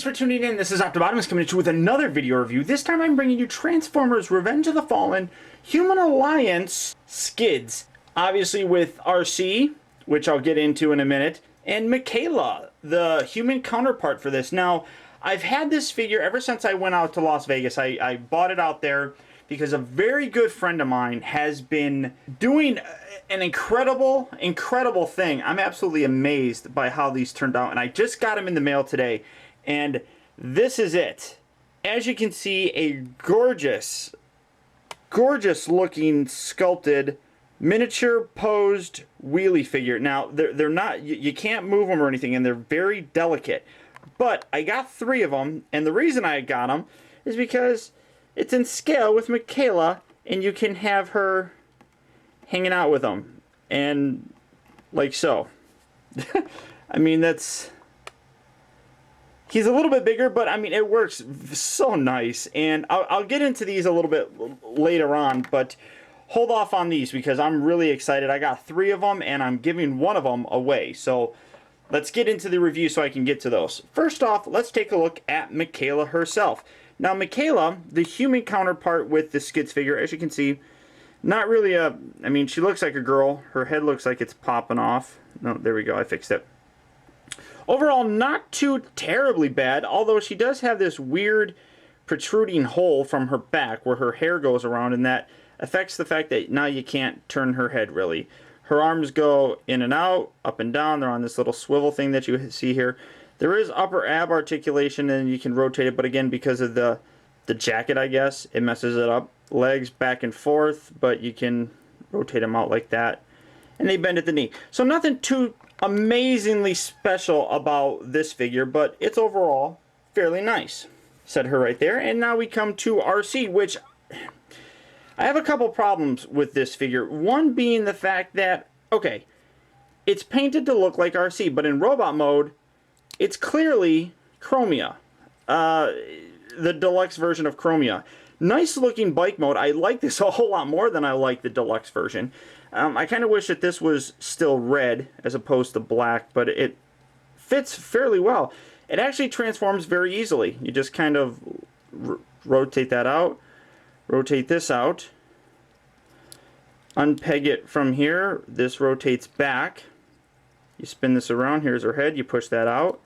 for tuning in. This is Optimus coming at you with another video review. This time I'm bringing you Transformers Revenge of the Fallen Human Alliance Skids. Obviously with RC, which I'll get into in a minute, and Mikaela, the human counterpart for this. Now, I've had this figure ever since I went out to Las Vegas. I bought it out there because a very good friend of mine has been doing an incredible thing. I'm absolutely amazed by how these turned out, and I just got them in the mail today, and this is it. As you can see, a gorgeous looking sculpted miniature posed wheelie figure. Now they're not, you can't move them or anything, and they're very delicate, but I got 3 of them, and the reason I got them is because it's in scale with Mikaela, and you can have her hanging out with them, and like so. I mean, he's a little bit bigger, but I mean, it works so nice, and I'll get into these a little bit later on, but hold off on these because I'm really excited. I got 3 of them, and I'm giving 1 of them away, so let's get into the review so I can get to those. First off, let's take a look at Mikaela herself. Now, Mikaela, the human counterpart with the Skids figure, as you can see, not really a, I mean, she looks like a girl. Her head looks like it's popping off. No, there we go, I fixed it. Overall, not too terribly bad, although she does have this weird protruding hole from her back where her hair goes around, and that affects the fact that now you can't turn her head really. Her arms go in and out, up and down. They're on this little swivel thing that you see here. There is upper ab articulation, and you can rotate it, but again, because of the jacket, I guess, it messes it up. Legs back and forth, but you can rotate them out like that. And they bend at the knee. So nothing too amazingly special about this figure, but it's overall fairly nice. Set her right there, and now we come to RC, which I have a couple problems with this figure. One being the fact that, okay, it's painted to look like RC, but in robot mode, it's clearly Chromia. The deluxe version of Chromia. Nice looking bike mode. I like this a whole lot more than I like the deluxe version. I kind of wish that this was still red as opposed to black, but it fits fairly well. It actually transforms very easily. You just kind of rotate that out, rotate this out, unpeg it from here. This rotates back. You spin this around. Here's her head. You push that out.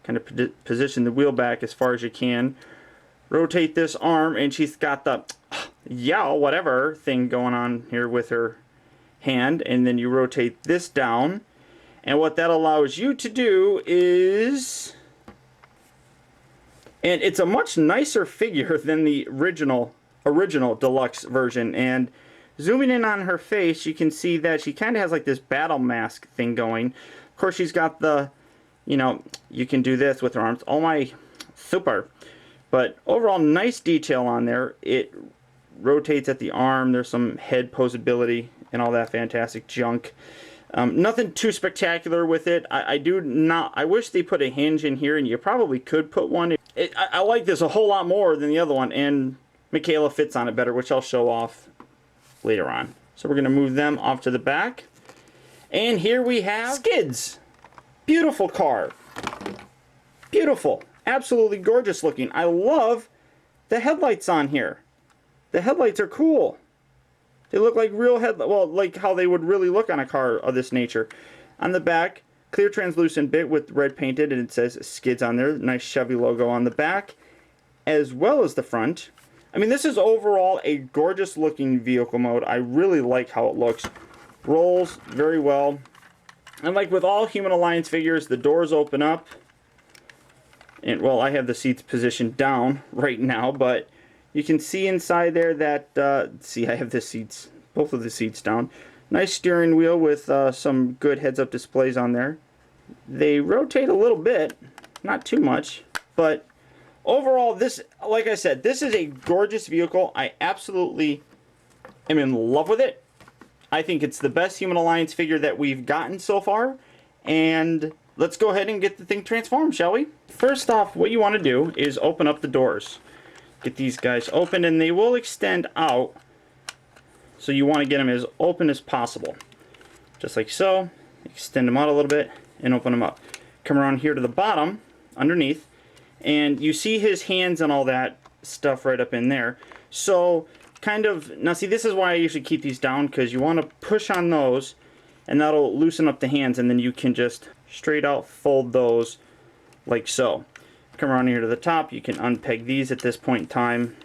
Kind of position the wheel back as far as you can. Rotate this arm, and she's got the whatever thing going on here with her hand, and then you rotate this down, and what that allows you to do is, and it's a much nicer figure than the original deluxe version, and zooming in on her face, you can see that she kind of has like this battle mask thing going. Of course, she's got the, you know, you can do this with her arms. Oh my, super. But overall, nice detail on there. It rotates at the arm. There's some head posability and all that fantastic junk. Nothing too spectacular with it. I wish they put a hinge in here, and you probably could put one. I like this a whole lot more than the other one, and Mikaela fits on it better, which I'll show off later on. So we're going to move them off to the back. And here we have Skids. Beautiful car. Beautiful. Absolutely gorgeous looking. I love the headlights on here. The headlights are cool. They look like real well, like how they would really look on a car of this nature. On the back, clear translucent bit with red painted, and it says Skids on there. Nice Chevy logo on the back, as well as the front. I mean, this is overall a gorgeous looking vehicle mode. I really like how it looks. Rolls very well. And like with all Human Alliance figures, the doors open up. And, well, I have the seats positioned down right now, but you can see inside there that, see, I have the seats, both of the seats down. Nice steering wheel with some good heads-up displays on there. They rotate a little bit, not too much, but overall, this, like I said, this is a gorgeous vehicle. I absolutely am in love with it. I think it's the best Human Alliance figure that we've gotten so far, and let's go ahead and get the thing transformed, shall we? First off, what you want to do is open up the doors. Get these guys open, and they will extend out, so you want to get them as open as possible. Just like so. Extend them out a little bit and open them up. Come around here to the bottom, underneath, And you see his hands and all that stuff right up in there. So kind of, now see, this is why I usually keep these down, because you want to push on those and that'll loosen up the hands, and then you can just straight out fold those like so. Come around here to the top, you can unpeg these at this point in time.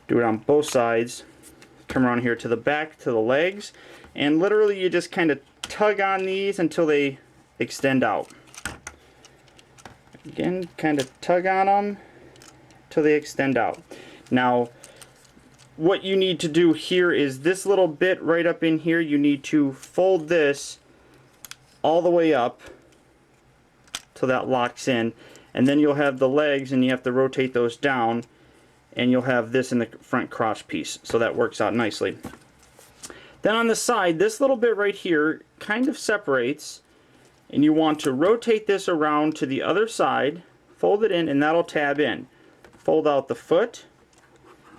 Do it on both sides. Come around here to the back, to the legs, and literally you just kind of tug on these until they extend out. Again, kind of tug on them till they extend out. Now, what you need to do here is this little bit right up in here, you need to fold this all the way up till that locks in, and then you'll have the legs, and you have to rotate those down, and you'll have this in the front crotch piece, so that works out nicely. Then on the side, this little bit right here kind of separates, and you want to rotate this around to the other side, fold it in, and that'll tab in. Fold out the foot,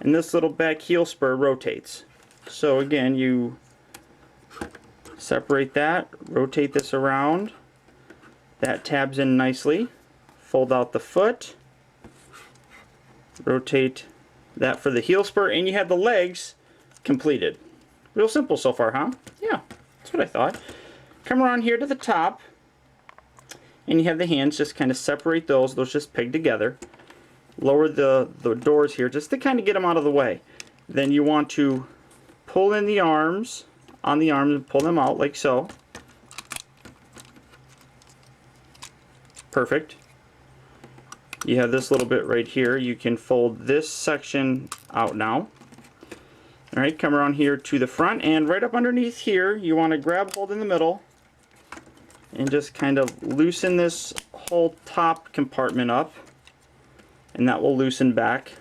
and this little back heel spur rotates. So again, you separate that, rotate this around, that tabs in nicely, fold out the foot, rotate that for the heel spur, and you have the legs completed. Real simple so far, huh? Yeah, that's what I thought. Come around here to the top, and you have the hands, just kind of separate those just peg together. Lower the doors here just to kind of get them out of the way. Then you want to pull in the arms, on the arms, and pull them out like so. Perfect. You have this little bit right here. You can fold this section out now. Alright, come around here to the front, and right up underneath here, you want to grab hold in the middle and just kind of loosen this whole top compartment up, and that will loosen back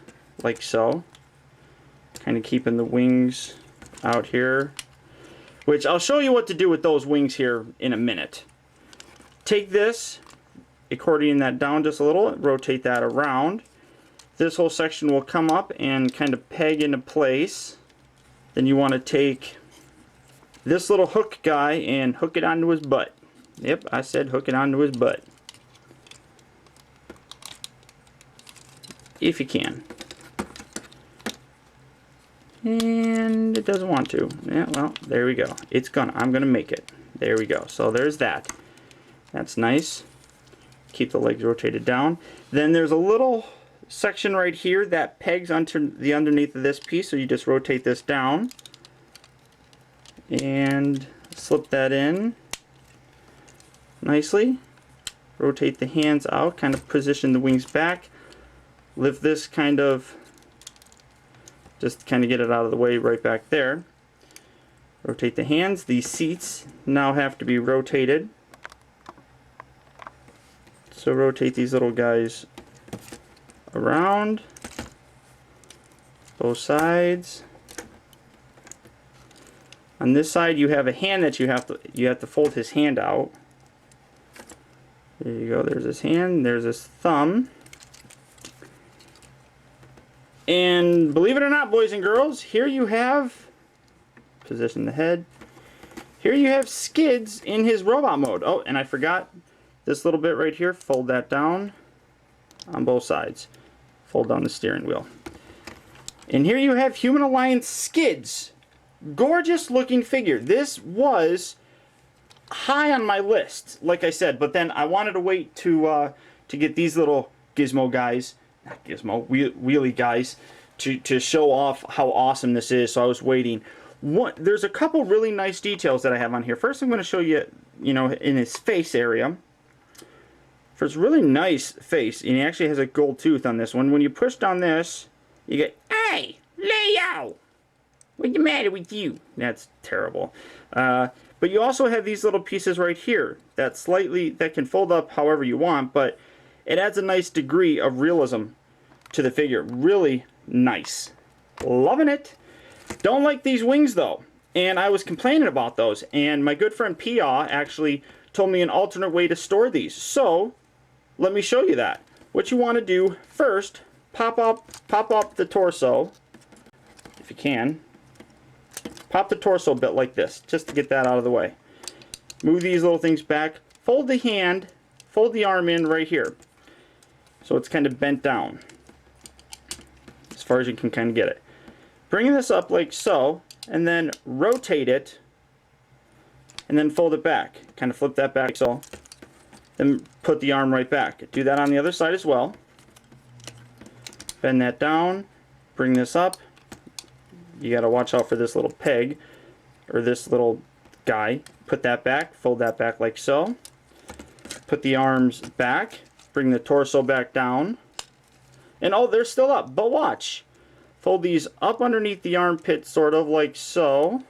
like so. Kind of keeping the wings out here, which I'll show you what to do with those wings here in a minute. Take this, accordion that down just a little, rotate that around. This whole section will come up and kind of peg into place. Then you want to take this little hook guy and hook it onto his butt. Yep, I said hook it onto his butt. If you can. And it doesn't want to. Yeah, well, there we go. I'm gonna make it. There we go. So there's that. That's nice. Keep the legs rotated down. Then there's a little section right here that pegs onto the underneath of this piece, so you just rotate this down and slip that in nicely. Rotate the hands out, kind of position the wings back. Lift this kind of, just kind of get it out of the way right back there. Rotate the hands. These seats now have to be rotated. So rotate these little guys around both sides. On this side, you have a hand that you have to fold his hand out. There you go. There's his hand. There's his thumb. And believe it or not, boys and girls, here you have, position the head. Here you have Skids in his robot mode. Oh, and I forgot this little bit right here. Fold that down on both sides. Fold down the steering wheel. And here you have Human Alliance Skids. Gorgeous looking figure. This was high on my list, like I said, but then I wanted to wait to get these little gizmo guys, not gizmo, wheelie guys, to show off how awesome this is, so I was waiting. There's a couple really nice details that I have on here. First, I'm going to show you, in his face area. First, really nice face, and he actually has a gold tooth on this one. When you push down this, you get, "Hey, Leo! What's the matter with you?" That's terrible. But you also have these little pieces right here that can fold up however you want, but it adds a nice degree of realism to the figure. Really nice. Loving it. Don't like these wings though, and I was complaining about those, and my good friend Pia actually told me an alternate way to store these. So let me show you that. What you want to do first, pop up the torso, if you can. Pop the torso a bit like this, just to get that out of the way. Move these little things back. Fold the hand, fold the arm in right here. So it's kind of bent down as far as you can kind of get it. Bring this up like so, and then rotate it, and then fold it back. Kind of flip that back so. Then put the arm right back. Do that on the other side as well. Bend that down, bring this up. You got to watch out for this little peg, or this little guy. Put that back, fold that back like so. Put the arms back, bring the torso back down. And oh, they're still up, but watch. Fold these up underneath the armpit, sort of like so.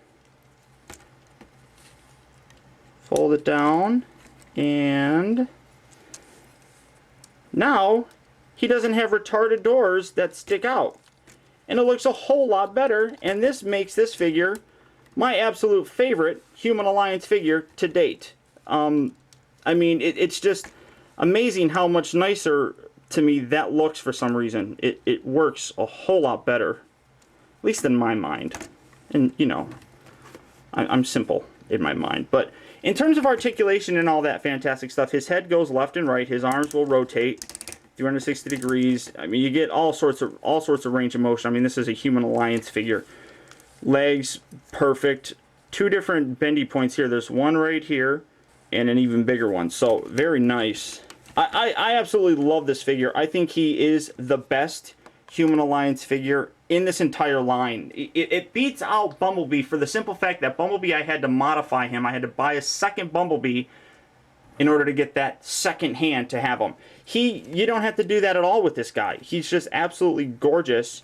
Fold it down, and now he doesn't have retarded doors that stick out. And it looks a whole lot better, and this makes this figure my absolute favorite Human Alliance figure to date. I mean, it's just amazing how much nicer to me that looks for some reason. It works a whole lot better, at least in my mind. And, you know, I'm simple in my mind. But in terms of articulation and all that fantastic stuff, his head goes left and right, his arms will rotate 360 degrees. I mean, you get all sorts of range of motion. I mean, this is a Human Alliance figure. Legs, perfect. Two different bendy points here. There's one right here and an even bigger one. So, very nice. I absolutely love this figure. I think he is the best Human Alliance figure in this entire line. It beats out Bumblebee for the simple fact that Bumblebee, I had to modify him. I had to buy a second Bumblebee in order to get that second hand to have him. You don't have to do that at all with this guy. He's just absolutely gorgeous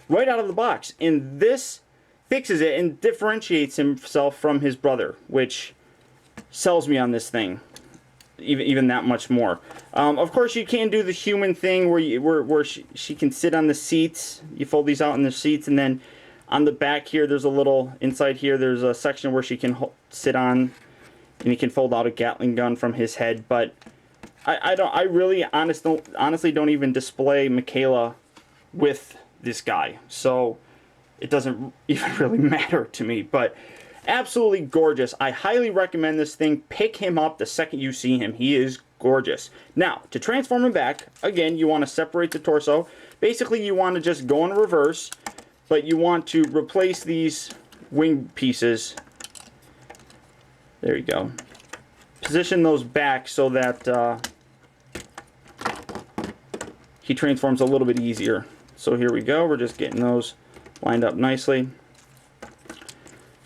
right out of the box. And this fixes it and differentiates himself from his brother, which sells me on this thing even that much more. Of course, you can do the human thing where she can sit on the seats. You fold these out in the seats, and then on the back here, there's a little, inside here, there's a section where she can sit on, and he can fold out a Gatling gun from his head. But I really honestly don't even display Mikaela with this guy, so it doesn't even really matter to me. But absolutely gorgeous. I highly recommend this thing. Pick him up the second you see him. He is gorgeous. Now, to transform him back, again, you want to separate the torso. Basically, you want to just go in reverse, but you want to replace these wing pieces. There you go. Position those back so that he transforms a little bit easier. So here we go. We're just getting those lined up nicely.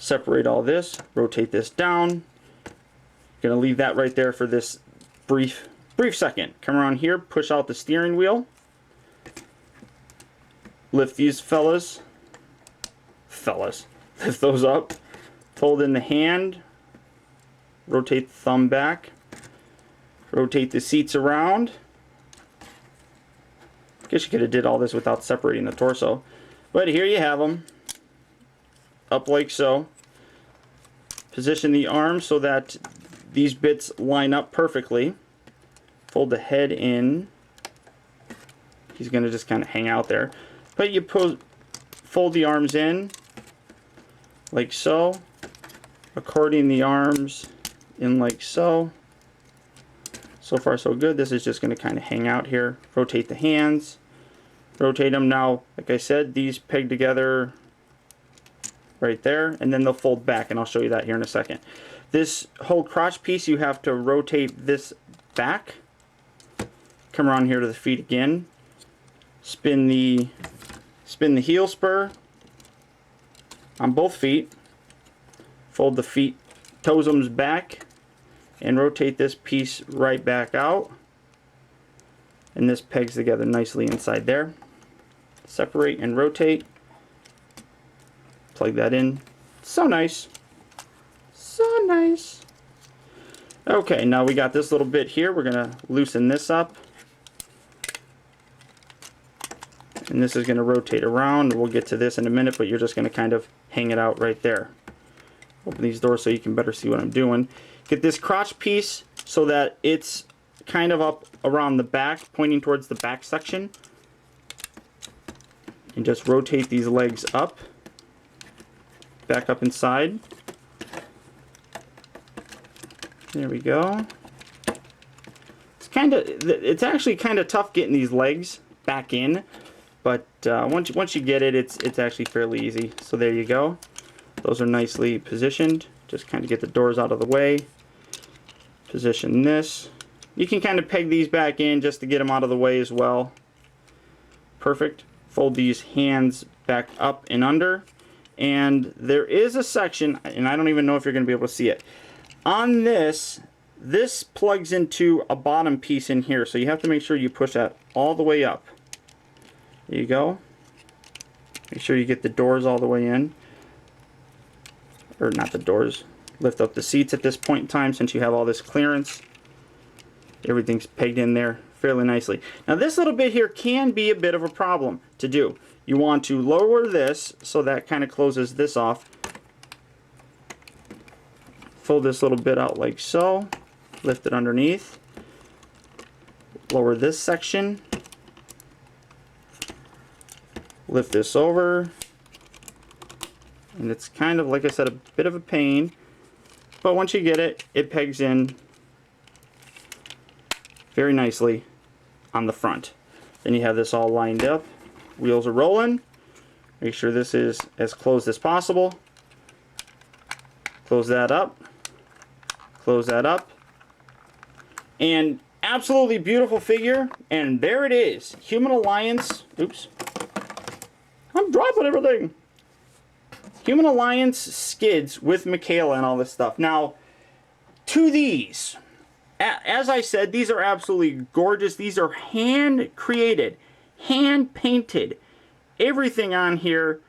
Separate all this, rotate this down. Gonna leave that right there for this brief second. Come around here, push out the steering wheel. Lift these fellas. Lift those up. Fold in the hand. Rotate the thumb back. Rotate the seats around. Guess you could have did all this without separating the torso. But here you have them. Up like so. Position the arms so that these bits line up perfectly. Fold the head in. He's going to just kind of hang out there. But you fold the arms in like so. Accordion the arms in like so. So far so good. This is just going to kind of hang out here. Rotate the hands. Rotate them now. Like I said, these peg together right there, and then they'll fold back, and I'll show you that here in a second. This whole crotch piece, you have to rotate this back. Come around here to the feet again. Spin the heel spur on both feet. Fold the feet toesomes back and rotate this piece right back out. And this pegs together nicely inside there. Separate and rotate. Plug that in. So nice. So nice. Okay, now we got this little bit here. We're going to loosen this up. And this is going to rotate around. We'll get to this in a minute, but you're just going to kind of hang it out right there. Open these doors so you can better see what I'm doing. Get this crotch piece so that it's kind of up around the back, pointing towards the back section. And just rotate these legs up. Back up inside. There we go. It's it's actually kind of tough getting these legs back in, but once you get it, it's actually fairly easy. So there you go. Those are nicely positioned. Just kind of get the doors out of the way. Position this. You can kind of peg these back in just to get them out of the way as well. Perfect. Fold these hands back up and under. And there is a section, and I don't even know if you're going to be able to see it. On this plugs into a bottom piece in here, so you have to make sure you push that all the way up. There you go. Make sure you get the doors all the way in. Or not the doors. Lift up the seats at this point in time since you have all this clearance. Everything's pegged in there fairly nicely. Now this little bit here can be a bit of a problem to do. You want to lower this so that kind of closes this off. Fold this little bit out like so. Lift it underneath. Lower this section. Lift this over. And it's kind of, like I said, a bit of a pain. But once you get it, it pegs in very nicely on the front. Then you have this all lined up. Wheels are rolling. Make sure this is as closed as possible. Close that up. Close that up. And absolutely beautiful figure. And there it is. Human Alliance. Oops. I'm dropping everything. Human Alliance Skids with Mikaela and all this stuff. Now, to these, as I said, these are absolutely gorgeous. These are hand created, hand painted. Everything on here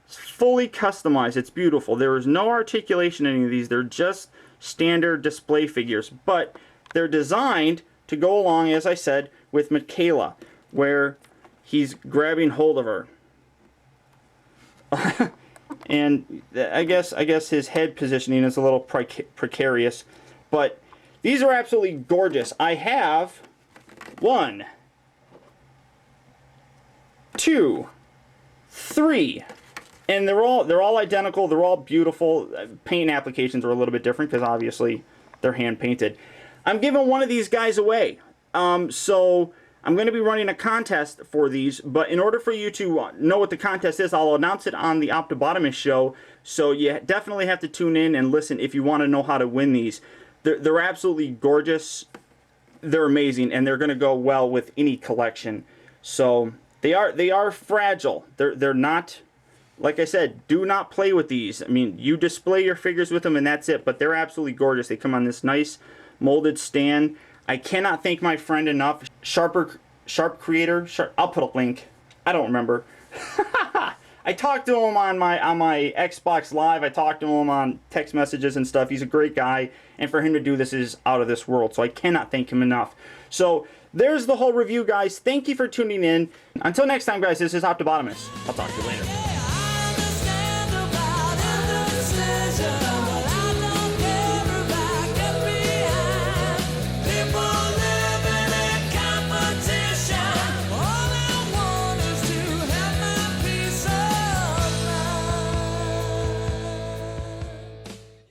is fully customized. It's beautiful. There is no articulation in any of these. They're just standard display figures. But they're designed to go along, as I said, with Mikaela, where he's grabbing hold of her. And I guess his head positioning is a little precarious, but these are absolutely gorgeous. I have 1, 2, 3, and they're all identical. They're all beautiful. Paint applications are a little bit different because obviously they're hand painted. I'm giving one of these guys away. So I'm going to be running a contest for these, but in order for you to know what the contest is, I'll announce it on the Optobotomist show, so you definitely have to tune in and listen if you want to know how to win these. They're absolutely gorgeous, they're amazing, and they're going to go well with any collection. So they are fragile. They're not, like I said, do not play with these. I mean, you display your figures with them and that's it, but they're absolutely gorgeous. They come on this nice molded stand. I cannot thank my friend enough. Sharp Creator. I'll put a link. I don't remember. I talked to him on my Xbox Live. I talked to him on text messages and stuff. He's a great guy, and for him to do this is out of this world. So I cannot thank him enough. So there's the whole review, guys. Thank you for tuning in. Until next time, guys. This is Optobotomist. I'll talk to you later.